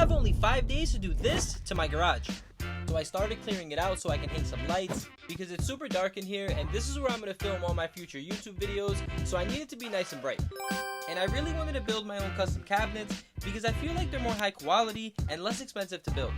have only 5 days to do this to my garage. So I started clearing it out so I can hang some lights, because it's super dark in here and this is where I'm going to film all my future YouTube videos, so I need it to be nice and bright. And I really wanted to build my own custom cabinets because I feel like they're more high quality and less expensive to build.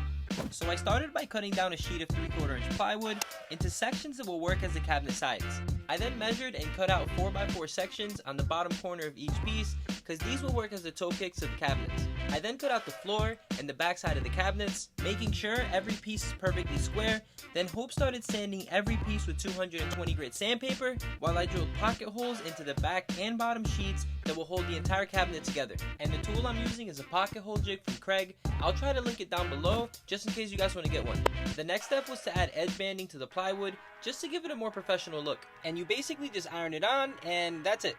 So I started by cutting down a sheet of 3/4 inch plywood into sections that will work as the cabinet sides. I then measured and cut out 4x4 sections on the bottom corner of each piece, because these will work as the toe kicks of the cabinets. I then cut out the floor and the back side of the cabinets, making sure every piece is perfectly square. Then Hope started sanding every piece with 220 grit sandpaper, while I drilled pocket holes into the back and bottom sheets that will hold the entire cabinet together. And the tool I'm using is a pocket hole jig from Craig. I'll try to link it down below just in case you guys want to get one. The next step was to add edge banding to the plywood just to give it a more professional look. And you basically just iron it on and that's it.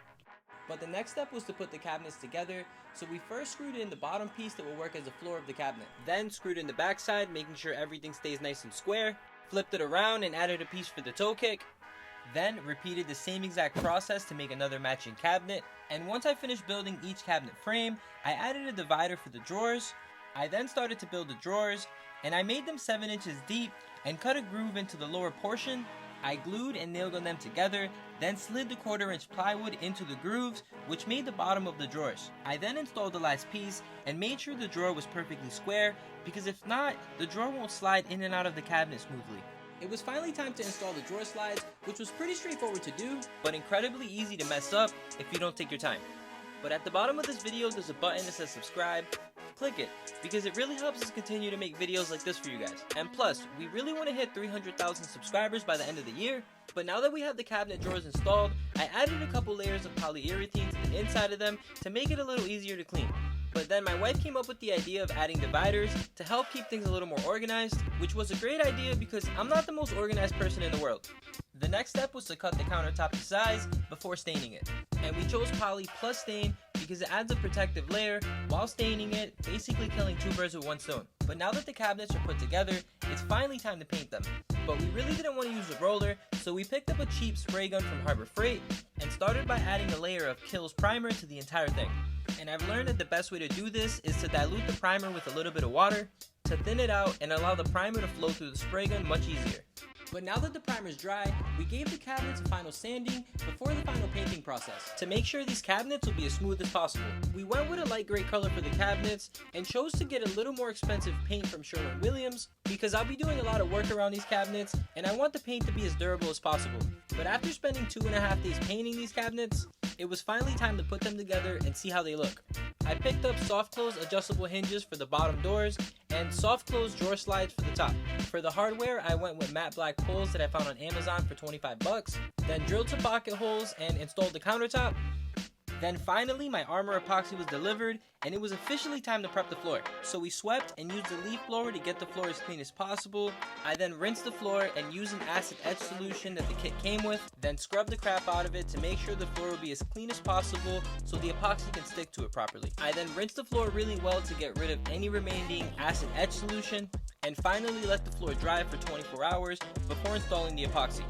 But the next step was to put the cabinets together, so we first screwed in the bottom piece that will work as the floor of the cabinet. Then screwed in the back side, making sure everything stays nice and square. Flipped it around and added a piece for the toe kick. Then repeated the same exact process to make another matching cabinet. And once I finished building each cabinet frame, I added a divider for the drawers. I then started to build the drawers, and I made them 7 inches deep and cut a groove into the lower portion. I glued and nailed on them together, then slid the 1/4 inch plywood into the grooves, which made the bottom of the drawers. I then installed the last piece and made sure the drawer was perfectly square, because if not, the drawer won't slide in and out of the cabinet smoothly. It was finally time to install the drawer slides, which was pretty straightforward to do, but incredibly easy to mess up if you don't take your time. But at the bottom of this video, there's a button that says subscribe. Click it, because it really helps us continue to make videos like this for you guys. And plus, we really want to hit 300,000 subscribers by the end of the year. But now that we have the cabinet drawers installed, I added a couple layers of polyurethane to the inside of them to make it a little easier to clean. But then my wife came up with the idea of adding dividers to help keep things a little more organized, which was a great idea because I'm not the most organized person in the world. The next step was to cut the countertop to size before staining it. And we chose poly plus stain because it adds a protective layer while staining it, basically killing 2 birds with 1 stone. But now that the cabinets are put together, it's finally time to paint them. But we really didn't want to use a roller, so we picked up a cheap spray gun from Harbor Freight and started by adding a layer of Kills primer to the entire thing. And I've learned that the best way to do this is to dilute the primer with a little bit of water to thin it out and allow the primer to flow through the spray gun much easier. But now that the primer is dry, we gave the cabinets a final sanding before the final painting process to make sure these cabinets will be as smooth as possible. We went with a light gray color for the cabinets and chose to get a little more expensive paint from Sherwin-Williams because I'll be doing a lot of work around these cabinets and I want the paint to be as durable as possible. But after spending 2.5 days painting these cabinets, it was finally time to put them together and see how they look. I picked up soft close adjustable hinges for the bottom doors and soft close drawer slides for the top. For the hardware, I went with matte black poles that I found on Amazon for 25 bucks, then drilled some pocket holes and installed the countertop. Then finally, my Armor Epoxy was delivered and it was officially time to prep the floor. So we swept and used the leaf blower to get the floor as clean as possible. I then rinsed the floor and used an acid etch solution that the kit came with, then scrubbed the crap out of it to make sure the floor will be as clean as possible so the epoxy can stick to it properly. I then rinsed the floor really well to get rid of any remaining acid etch solution, and finally let the floor dry for 24 hours before installing the epoxy.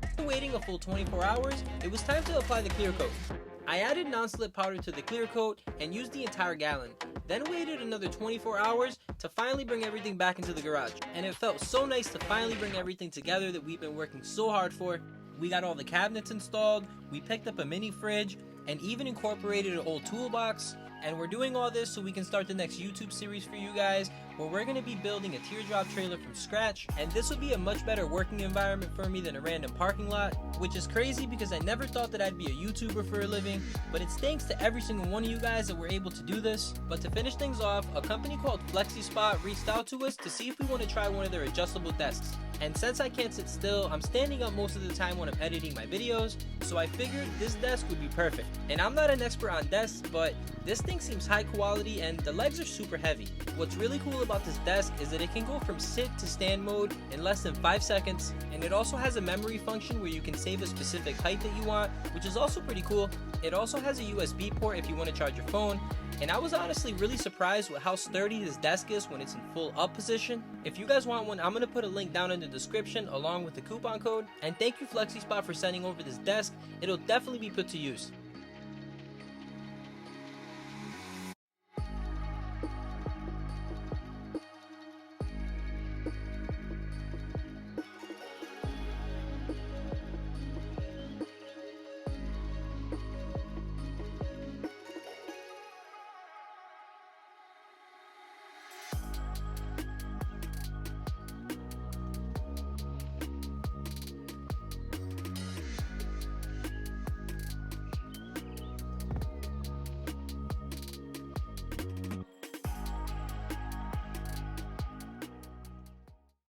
After waiting a full 24 hours, it was time to apply the clear coat. I added non-slip powder to the clear coat and used the entire gallon, then waited another 24 hours to finally bring everything back into the garage. And it felt so nice to finally bring everything together that we've been working so hard for. We got all the cabinets installed, we picked up a mini fridge, and even incorporated an old toolbox. And we're doing all this so we can start the next YouTube series for you guys, where we're going to be building a teardrop trailer from scratch. And this would be a much better working environment for me than a random parking lot, which is crazy because I never thought that I'd be a YouTuber for a living, but it's thanks to every single one of you guys that we're able to do this. But to finish things off, a company called FlexiSpot reached out to us to see if we want to try one of their adjustable desks. And since I can't sit still, I'm standing up most of the time when I'm editing my videos, so I figured this desk would be perfect. And I'm not an expert on desks, but this thing seems high quality and the legs are super heavy. What's really cool about this desk is that it can go from sit to stand mode in less than 5 seconds, and it also has a memory function where you can save a specific height that you want, which is also pretty cool. It also has a USB port if you want to charge your phone, and I was honestly really surprised with how sturdy this desk is when it's in full up position. If you guys want one, I'm going to put a link down in the description along with the coupon code. And thank you FlexiSpot for sending over this desk. It'll definitely be put to use.